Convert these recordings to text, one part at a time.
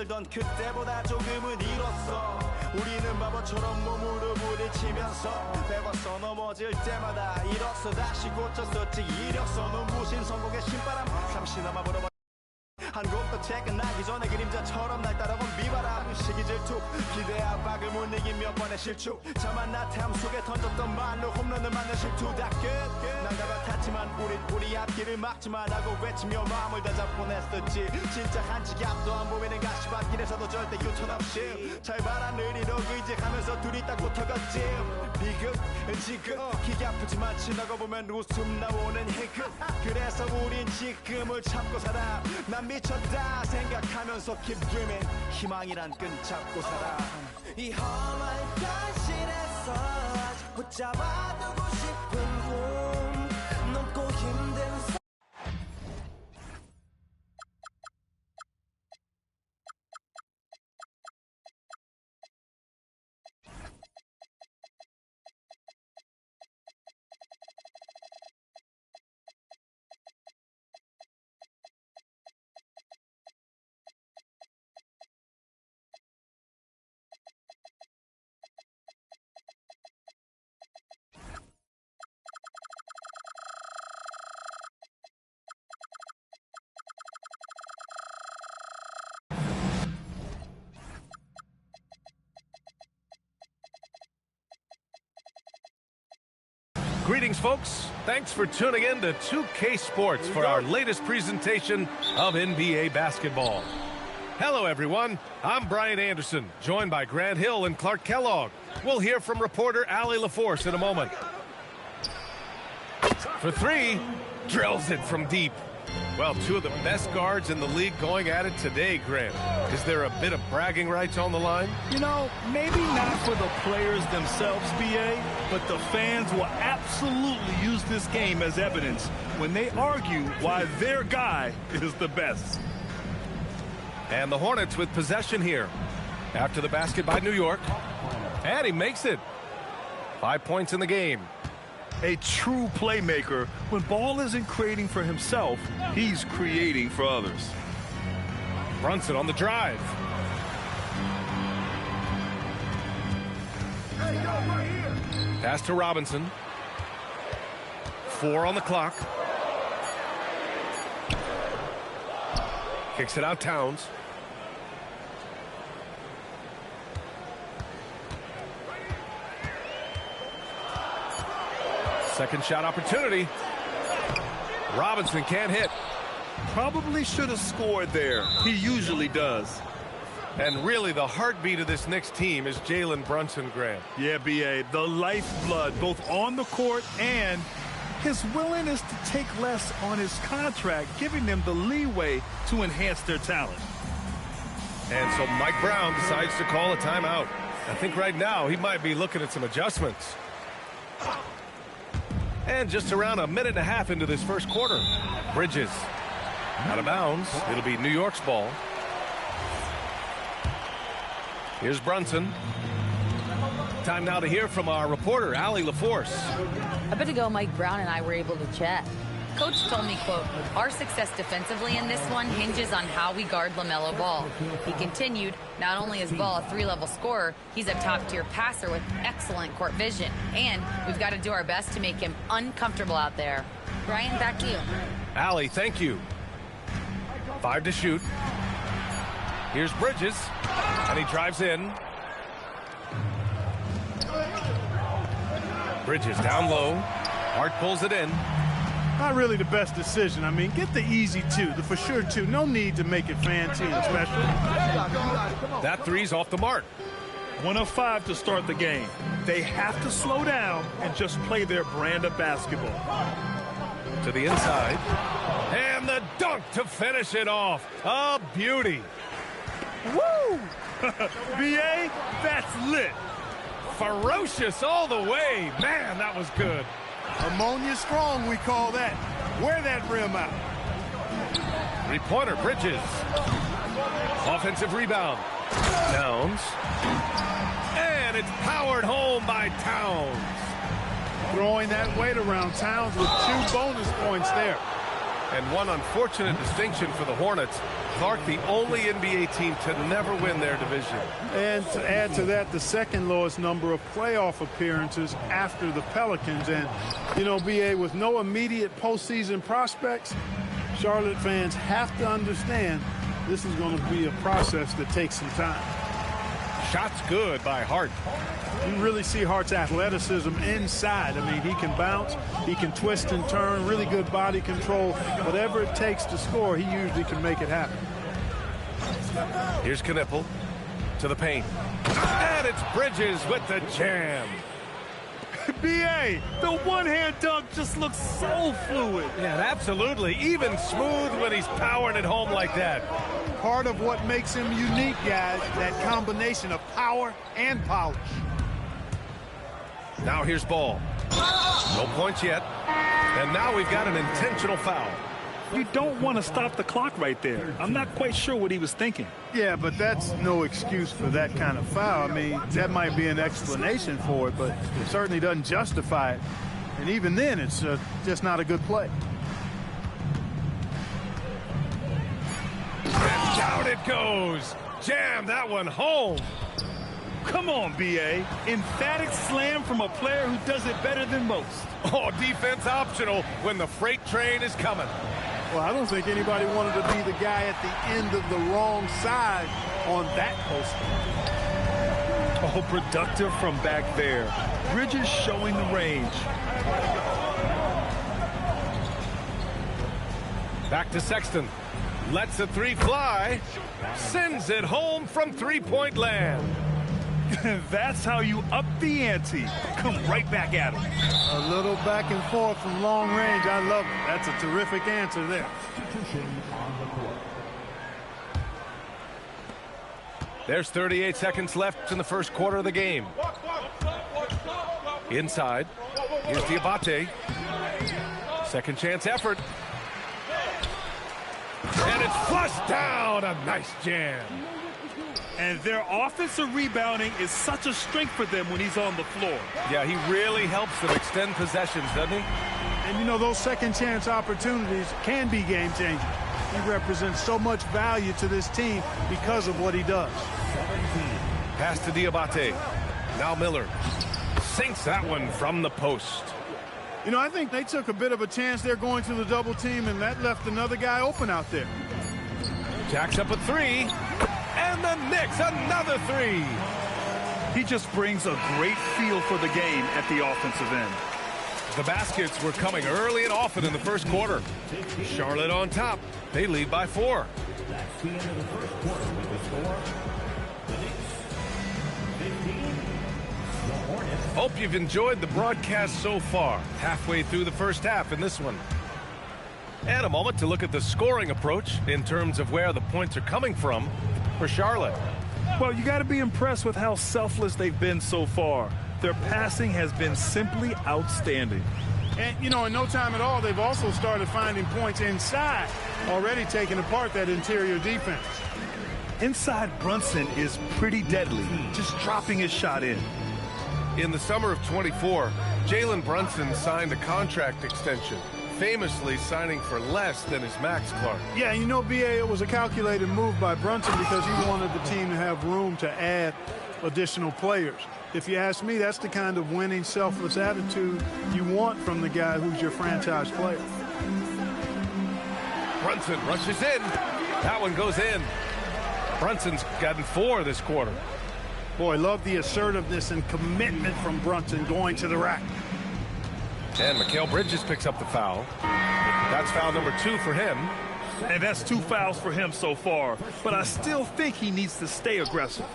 끌던 그때보다 조금은 잃었어. 우리는 바보처럼 몸으로 부딪히면서 배웠어. 넘어질 때마다 일었어. 다시 고쳤었지. 이력서 눈부신 성공의 신바람 잠시나마 불어봐. 한 곡도 퇴근하기 전에 그림자처럼 날 따라온 비바람. 시기 질투 기대 압박을 못 이긴 몇 번의 실축. 자만 나태함 속에 던졌던 말로 홈런을 맞는 실투. 다 끝 난가 같았지만 우리 앞길을 막지만 하고 외치며 마음을 다잡곤 했었지. 진짜 한치 앞도 안 보이는 가시밭길에서도 절대 유턴 없이 잘 바라느리로 의지하면서 둘이 딱 붙어갔지. 비극 지금 기가 아프지만 지나고 보면 웃음 나오는 희극. 그래서 우린 지금을 참고 살아. 난 미쳤다 생각하면서 keep dreaming. 희망이란 끈 잡고 살아. 이 험한 현실에서 아직 붙잡아두고 싶은 꿈 넘고 힘든 Greetings, folks. Thanks for tuning in to 2K Sports for our latest presentation of NBA basketball. Hello, everyone. I'm Brian Anderson, joined by Grant Hill and Clark Kellogg. We'll hear from reporter Allie LaForce in a moment. For three, drills it from deep. Well, two of the best guards in the league going at it today, Grant. Is there a bit of bragging rights on the line? You know, maybe not for the players themselves, BA, but the fans will absolutely use this game as evidence when they argue why their guy is the best. And the Hornets with possession here. After the basket by New York. And he makes it. 5 points in the game. A true playmaker, when ball isn't creating for himself, he's creating for others. Brunson on the drive. Pass to Robinson. 4 on the clock. Kicks it out, Towns. Second shot opportunity. Robinson can't hit. Probably should have scored there. He usually does. And really the heartbeat of this Knicks team is Jalen Brunson, Grant. Yeah, BA, the lifeblood, both on the court and his willingness to take less on his contract, giving them the leeway to enhance their talent. And so Mike Brown decides to call a timeout. I think right now he might be looking at some adjustments. And just around a minute and a half into this first quarter. Bridges out of bounds. It'll be New York's ball. Here's Brunson. Time now to hear from our reporter, Allie LaForce. A bit ago, Mike Brown and I were able to chat. Coach told me, quote, our success defensively in this one hinges on how we guard LaMelo Ball. He continued, not only is Ball a three-level scorer, he's a top-tier passer with excellent court vision. And we've got to do our best to make him uncomfortable out there. Brian, back to you. Allie, thank you. 5 to shoot. Here's Bridges, and he drives in. Bridges down low. Hart pulls it in. Not really the best decision. I mean, get the easy two, the for sure two. No need to make it fancy and special. That three's off the mark. 1 of 5 to start the game. They have to slow down and just play their brand of basketball. To the inside. And the dunk to finish it off. A beauty. Woo! BA, that's lit. Ferocious all the way. Man, that was good. Ammonia strong, we call that. Wear that rim out. Three-pointer, Bridges. Offensive rebound. Towns. And it's powered home by Towns. Throwing that weight around. Towns with 2 bonus points there. And one unfortunate distinction for the Hornets. Clark, the only NBA team to never win their division. And to add to that, the second lowest number of playoff appearances after the Pelicans. And, you know, BA, with no immediate postseason prospects, Charlotte fans have to understand this is going to be a process that takes some time. Shots good by Hart. You really see Hart's athleticism inside. I mean, he can bounce, he can twist and turn, really good body control. Whatever it takes to score, he usually can make it happen. Here's Knipple to the paint. And it's Bridges with the jam. B.A., the one-hand dunk just looks so fluid. Yeah, absolutely. Even smooth when he's powering it home like that. Part of what makes him unique, guys, that combination of power and polish. Now here's Ball. No points yet. And now we've got an intentional foul. You don't want to stop the clock right there. I'm not quite sure what he was thinking. Yeah, but that's no excuse for that kind of foul. I mean, that might be an explanation for it, but it certainly doesn't justify it. And even then, it's just not a good play. And down it goes. Jam that one home. Come on, B.A. Emphatic slam from a player who does it better than most. Oh, defense optional when the freight train is coming. Well, I don't think anybody wanted to be the guy at the end of the wrong side on that post. Oh, productive from back there. Bridges showing the range. Back to Sexton. Lets the three fly. Sends it home from three-point land. That's how you up the ante. Come right back at him. A little back and forth from long range. I love it. That's a terrific answer there. There's 38 seconds left in the first quarter of the game. Inside. Here's Diabate. Second chance effort. And it's flushed down. A nice jam. And their offensive rebounding is such a strength for them when he's on the floor. Yeah, he really helps them extend possessions, doesn't he? And, you know, those second chance opportunities can be game changing. He represents so much value to this team because of what he does. Pass to Diabate. Now Miller. Sinks that one from the post. You know, I think they took a bit of a chance there going to the double team, and that left another guy open out there. Jacks up a three. And the Knicks, another three. He just brings a great feel for the game at the offensive end. The baskets were coming early and often in the first quarter. Charlotte on top. They lead by 4. That's the end of the first quarter with the score. The Knicks 15. The Hornets. Hope you've enjoyed the broadcast so far. Halfway through the first half in this one. And a moment to look at the scoring approach in terms of where the points are coming from for Charlotte. Well, you got to be impressed with how selfless they've been so far. Their passing has been simply outstanding. And, you know, in no time at all, they've also started finding points inside, already taking apart that interior defense. Inside, Brunson is pretty deadly, just dropping his shot in. In the summer of 24, Jalen Brunson signed a contract extension, famously signing for less than his max, Clark. Yeah, you know, B.A., it was a calculated move by Brunson because he wanted the team to have room to add additional players. If you ask me, that's the kind of winning, selfless attitude you want from the guy who's your franchise player. Brunson rushes in. That one goes in. Brunson's gotten 4 this quarter. Boy, love the assertiveness and commitment from Brunson going to the rack. And Mikal Bridges picks up the foul. That's foul number 2 for him. And that's 2 fouls for him so far. But I still think he needs to stay aggressive.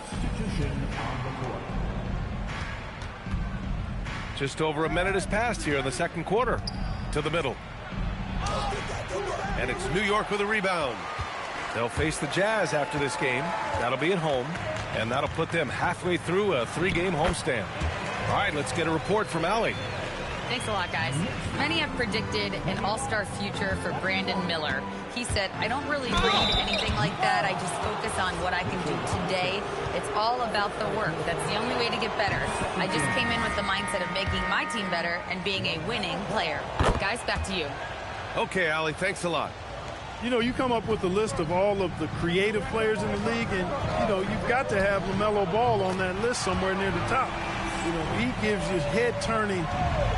Just over a minute has passed here in the second quarter. To the middle. And it's New York with a rebound. They'll face the Jazz after this game. That'll be at home. And that'll put them halfway through a 3-game homestand. All right, let's get a report from Allie. Thanks a lot, guys. Many have predicted an all-star future for Brandon Miller. He said, I don't really read anything like that. I just focus on what I can do today. It's all about the work. That's the only way to get better. I just came in with the mindset of making my team better and being a winning player. Guys, back to you. Okay, Allie, thanks a lot. You know, you come up with a list of all of the creative players in the league, and, you know, you've got to have LaMelo Ball on that list somewhere near the top. You know, he gives you head-turning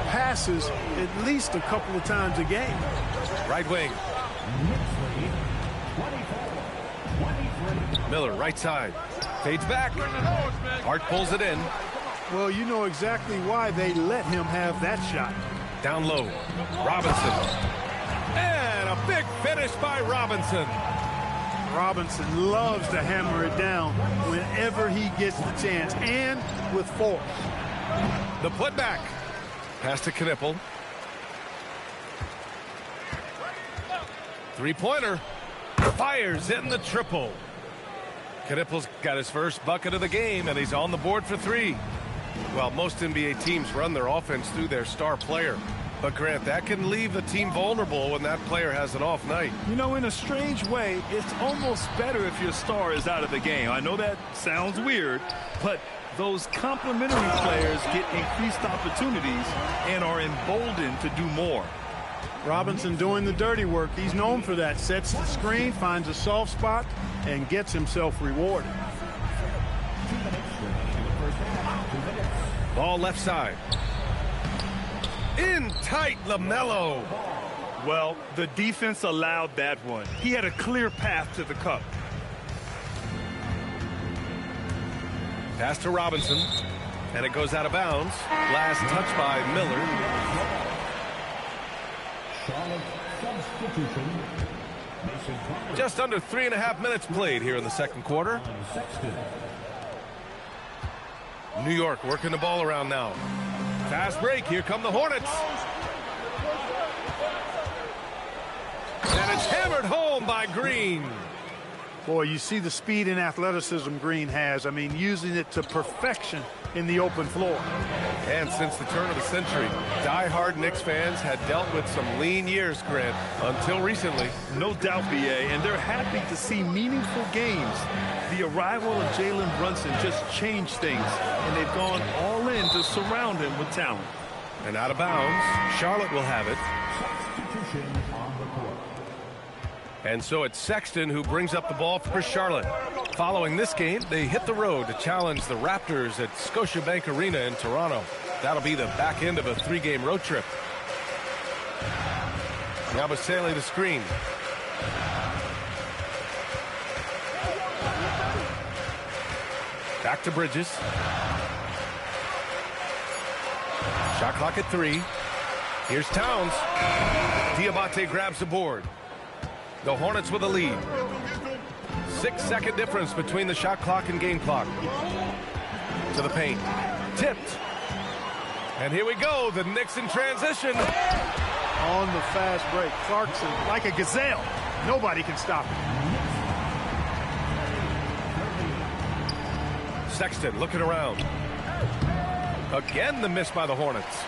passes at least a couple of times a game. Right wing. Miller, right side. Fades back. Hart pulls it in. Well, you know exactly why they let him have that shot. Down low. Robinson. And a big finish by Robinson. Robinson loves to hammer it down whenever he gets the chance, and with force. The putback. Pass to Knipple. Three-pointer. Fires in the triple. Knipple's got his first bucket of the game, and he's on the board for three. Well, most NBA teams run their offense through their star player. But, Grant, that can leave a team vulnerable when that player has an off night. You know, in a strange way, it's almost better if your star is out of the game. I know that sounds weird, but those complementary players get increased opportunities and are emboldened to do more. Robinson doing the dirty work. He's known for that. Sets the screen, finds a soft spot, and gets himself rewarded. Ball left side. In tight, LaMelo. Well, the defense allowed that one. He had a clear path to the cup. Pass to Robinson, and it goes out of bounds. Last touch by Miller. Just under 3.5 minutes played here in the second quarter. New York working the ball around now. Fast break. Here come the Hornets. And it's hammered home by Green. Boy, you see the speed and athleticism Green has. I mean, using it to perfection in the open floor. And since the turn of the century, die-hard Knicks fans had dealt with some lean years, Grant, until recently. No doubt, BA, and they're happy to see meaningful games. The arrival of Jalen Brunson just changed things, and they've gone all in to surround him with talent. And out of bounds, Charlotte will have it. And so it's Sexton who brings up the ball for Charlotte. Following this game, they hit the road to challenge the Raptors at Scotiabank Arena in Toronto. That'll be the back end of a 3-game road trip. Now Baselli the screen. Back to Bridges. Shot clock at 3. Here's Towns. Diabate grabs the board. The Hornets with a lead. 6-second difference between the shot clock and game clock. To the paint. Tipped. And here we go. The Knicks in transition. On the fast break. Clarkson, like a gazelle. Nobody can stop him. Sexton looking around. Again, the miss by the Hornets.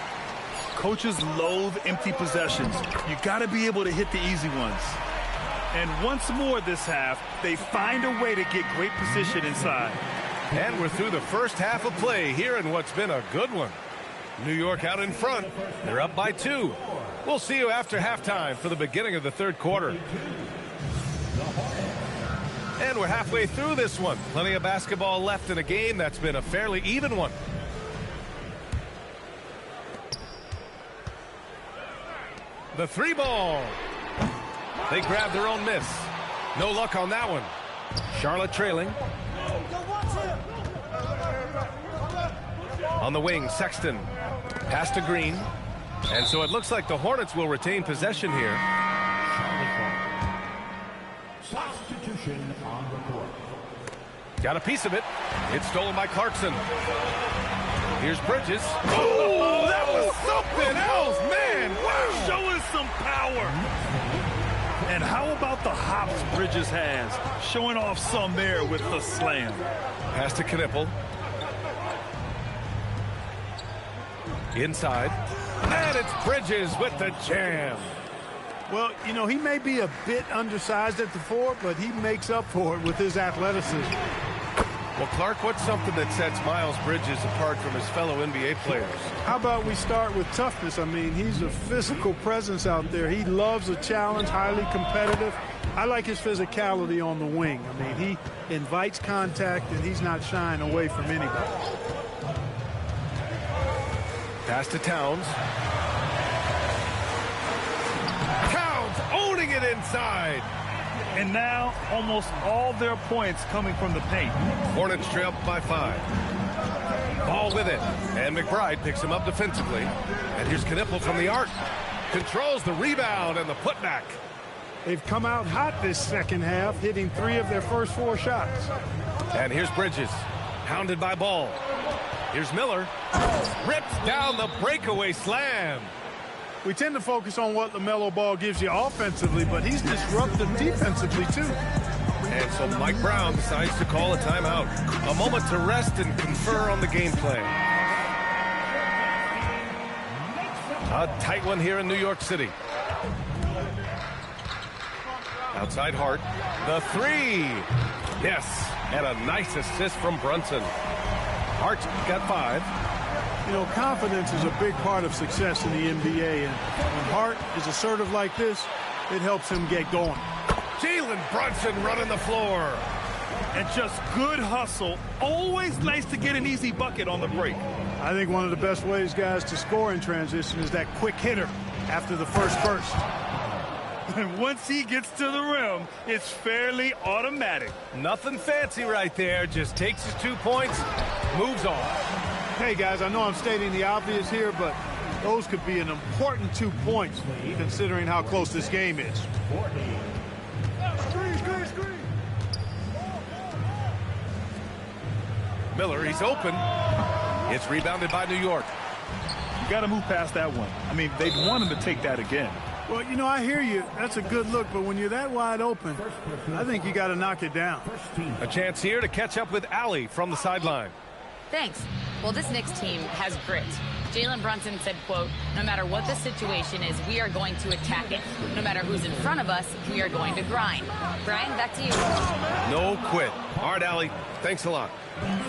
Coaches loathe empty possessions. You got to be able to hit the easy ones. And once more this half, they find a way to get great position inside. And we're through the first half of play here in what's been a good one. New York out in front. They're up by 2. We'll see you after halftime for the beginning of the third quarter. And we're halfway through this one. Plenty of basketball left in a game that's been a fairly even one. The 3-ball. They grab their own miss. No luck on that one. Charlotte trailing. On the wing, Sexton. Pass to Green. And so it looks like the Hornets will retain possession here. Substitution on the court. Got a piece of it. It's stolen by Clarkson. Here's Bridges. Oh, that was something else, man. Wow. Showing some power. And how about the hops Bridges has? Showing off some there with the slam. Pass to Knipple. Inside. And it's Bridges with the jam. Well, you know, he may be a bit undersized at the 4, but he makes up for it with his athleticism. Well, Clark, what's something that sets Miles Bridges apart from his fellow NBA players? How about we start with toughness? I mean, he's a physical presence out there. He loves a challenge, highly competitive, I like his physicality on the wing. I mean, he invites contact, and he's not shying away from anybody. Pass to Towns. Towns owning it inside. And now almost all their points coming from the paint. Hornets trail by 5. Ball with it. And McBride picks him up defensively. And here's Knipple from the arc. Controls the rebound and the putback. They've come out hot this second half, hitting 3 of their first 4 shots. And here's Bridges. Hounded by Ball. Here's Miller. Rips down the breakaway slam. We tend to focus on what LaMelo Ball gives you offensively, but he's disruptive defensively, too. And so Mike Brown decides to call a timeout. A moment to rest and confer on the game plan. A tight one here in New York City. Outside Hart. The 3. Yes. And a nice assist from Brunson. Hart's got 5. You know, confidence is a big part of success in the NBA, and when Hart is assertive like this, it helps him get going. Jalen Brunson running the floor. And just good hustle. Always nice to get an easy bucket on the break. I think one of the best ways, guys, to score in transition is that quick hitter after the first burst. And once he gets to the rim, it's fairly automatic. Nothing fancy right there. Just takes his 2 points, moves on. Hey, guys, I know I'm stating the obvious here, but those could be an important 2 points considering how close this game is. Miller, he's open. It's rebounded by New York. You got to move past that one. I mean, they'd want him to take that again. Well, you know, I hear you. That's a good look, but when you're that wide open, I think you got to knock it down. A chance here to catch up with Allie from the sideline. Thanks. Well, this Knicks team has grit. Jalen Brunson said, quote, no matter what the situation is, we are going to attack it. No matter who's in front of us, we are going to grind. Brian, back to you. No quit. All right, Allie. Thanks a lot.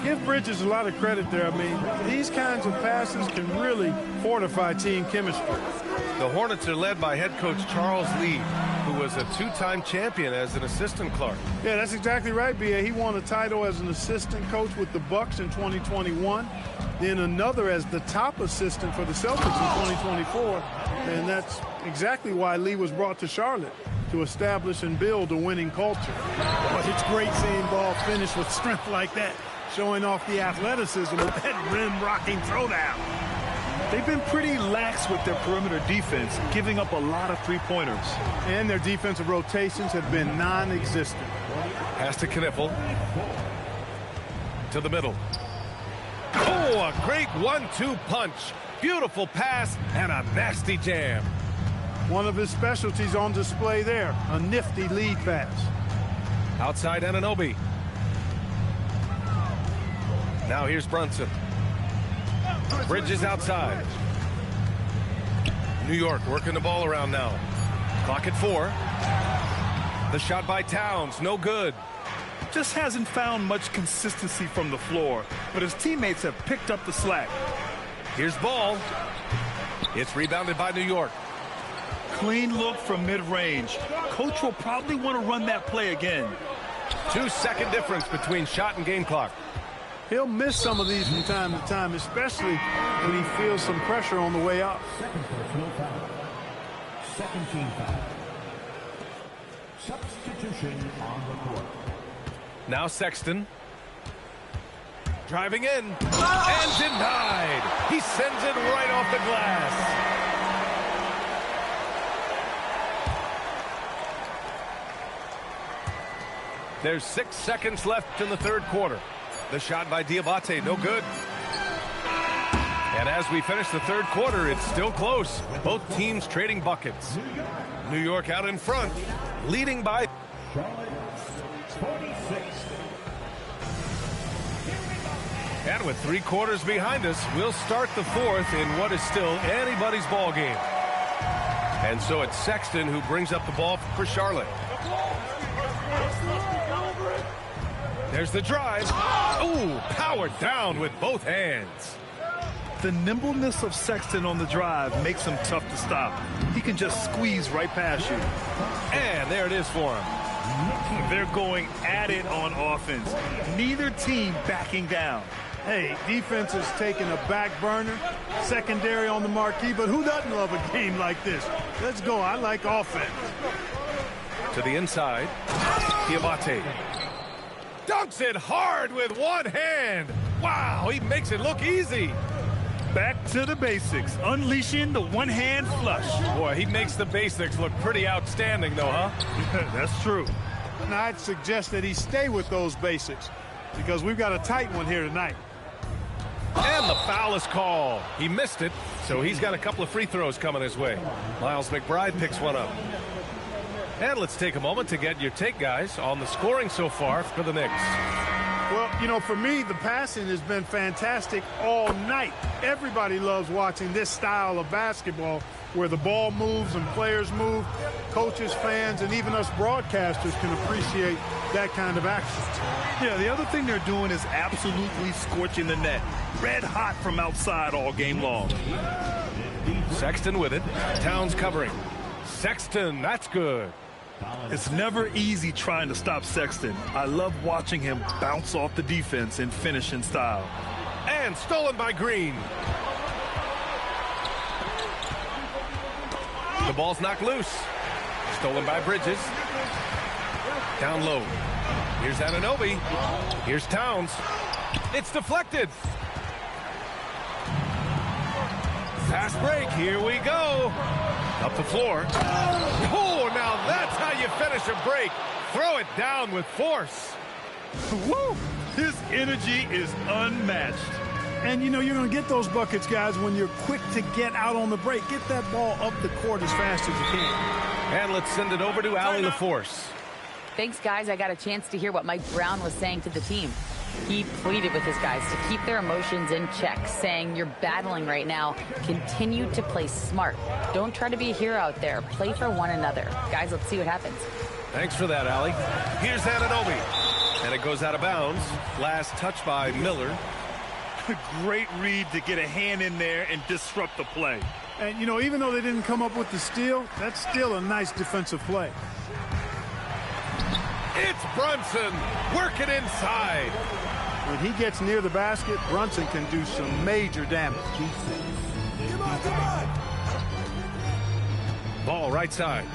Give Bridges a lot of credit there. I mean, these kinds of passes can really fortify team chemistry. The Hornets are led by head coach Charles Lee, who was a 2-time champion as an assistant Clark. Yeah, that's exactly right, B.A. He won a title as an assistant coach with the Bucks in 2021, then another as the top assistant for the Celtics in 2024, and that's exactly why Lee was brought to Charlotte, to establish and build a winning culture. But it's great seeing Ball finish with strength like that, showing off the athleticism with that rim-rocking throwdown. They've been pretty lax with their perimeter defense, giving up a lot of three-pointers. And their defensive rotations have been non-existent. Pass to Knipple. To the middle. Oh, a great 1-2 punch. Beautiful pass and a nasty jam. One of his specialties on display there, a nifty lead pass. Outside Anunoby. Now here's Brunson. Bridges outside. New York working the ball around now. Clock at 4. The shot by Towns, no good. Just hasn't found much consistency from the floor, but his teammates have picked up the slack. Here's Ball. It's rebounded by New York. Clean look from mid-range. Coach will probably want to run that play again. 2-second difference between shot and game clock. He'll miss some of these from time to time, especially when he feels some pressure on the way up. Second personal foul. Second team foul. Substitution on the court. Now Sexton. Driving in. And denied. He sends it right off the glass. There's 6 seconds left in the third quarter. The shot by Diabate, no good. And as we finish the third quarter, it's still close. Both teams trading buckets. New York out in front, leading by... Charlotte, 46. And with 3 quarters behind us, we'll start the fourth in what is still anybody's ball game. And so it's Sexton who brings up the ball for Charlotte. There's the drive. Ooh, powered down with both hands. The nimbleness of Sexton on the drive makes him tough to stop. He can just squeeze right past you. And there it is for him. They're going at it on offense. Neither team backing down. Hey, defense is taking a back burner, secondary on the marquee, but who doesn't love a game like this? Let's go. I like offense. To the inside. Diabate. Dunks it hard with one hand. Wow, he makes it look easy. Back to the basics, unleashing the one-hand flush. Boy, he makes the basics look pretty outstanding, though, huh? That's true. And I'd suggest that he stay with those basics because we've got a tight one here tonight. And the foul is called. He missed it, so he's got a couple of free throws coming his way. Miles McBride picks one up. And let's take a moment to get your take, guys, on the scoring so far for the Knicks. Well, you know, for me, the passing has been fantastic all night. Everybody loves watching this style of basketball where the ball moves and players move. Coaches, fans, and even us broadcasters can appreciate that kind of action. Yeah, the other thing they're doing is absolutely scorching the net. Red hot from outside all game long. Sexton with it. Towns covering. Sexton, that's good. It's never easy trying to stop Sexton. I love watching him bounce off the defense and finish in style. And stolen by Green. The ball's knocked loose. Stolen by Bridges. Down low. Here's Anunoby. Here's Towns. It's deflected. Fast break. Here we go. Up the floor. Oh, now that's how you finish a break. Throw it down with force. Woo! His energy is unmatched. And, you know, you're going to get those buckets, guys, when you're quick to get out on the break. Get that ball up the court as fast as you can. And let's send it over to Allie LaForce. Thanks, guys. I got a chance to hear what Mike Brown was saying to the team. He pleaded with his guys to keep their emotions in check, saying, you're battling right now. Continue to play smart. Don't try to be a hero out there. Play for one another. Guys, let's see what happens. Thanks for that, Allie. Here's Anunoby. And it goes out of bounds. Last touch by Miller. Great read to get a hand in there and disrupt the play. And, you know, even though they didn't come up with the steal, that's still a nice defensive play. It's Brunson working inside. When he gets near the basket, Brunson can do some major damage. Ball right side.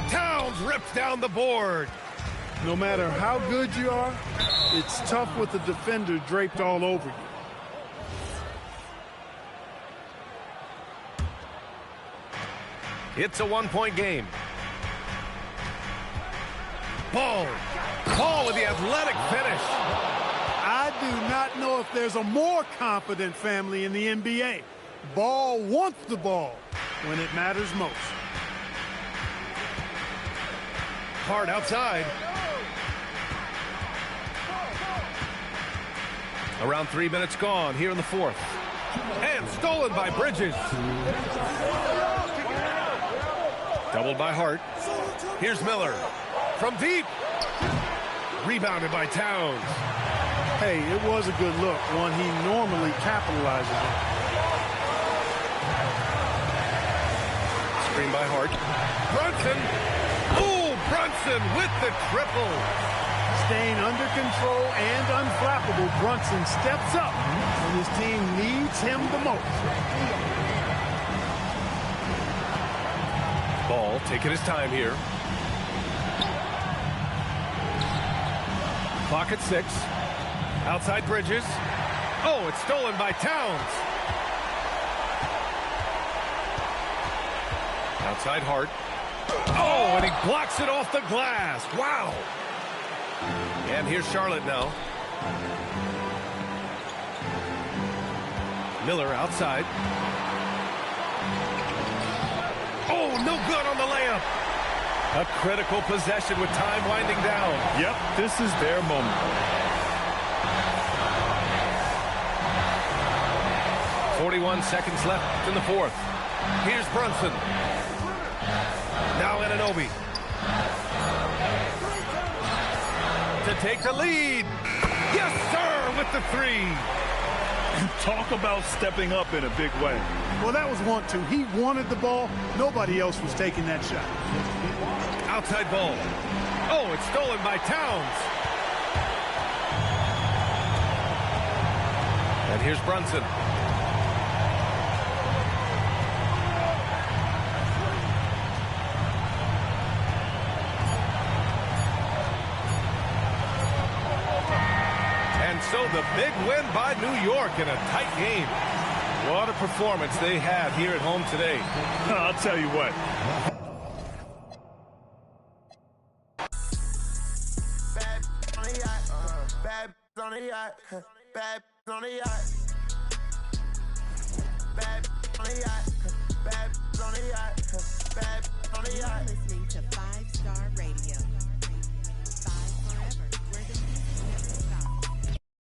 Towns rips down the board. No matter how good you are, it's tough with the defender draped all over you. It's a one-point game. Ball with the athletic finish. I do not know if there's a more confident family in the NBA. Ball wants the ball when it matters most. Hard outside. Around 3 minutes gone here in the fourth. And stolen by Bridges. Doubled by Hart. Here's Miller. From deep. Rebounded by Towns. Hey, it was a good look, one he normally capitalizes on. Screen by Hart. Brunson. Ooh, Brunson with the triple. Staying under control and unflappable, Brunson steps up when his team needs him the most. Ball taking his time here. Clock at 6. Outside Bridges. Oh, it's stolen by Towns. Outside Hart. Oh, and he blocks it off the glass. Wow. And here's Charlotte now. Miller outside. Oh, no good on the layup. A critical possession with time winding down. Yep, this is their moment. .41 seconds left in the fourth. Here's Brunson. Now Anunoby. To take the lead. Yes, sir, with the three. Talk about stepping up in a big way. Well, that was 1-2. He wanted the ball. Nobody else was taking that shot. Outside ball. Oh, it's stolen by Towns. And here's Brunson. And so the big win by New York in a tight game. What a performance they had here at home today. I'll tell you what. Bad on the yacht, bad on the yacht, bad on the yacht, bad on the yacht, bad on the yacht, bad on the yacht.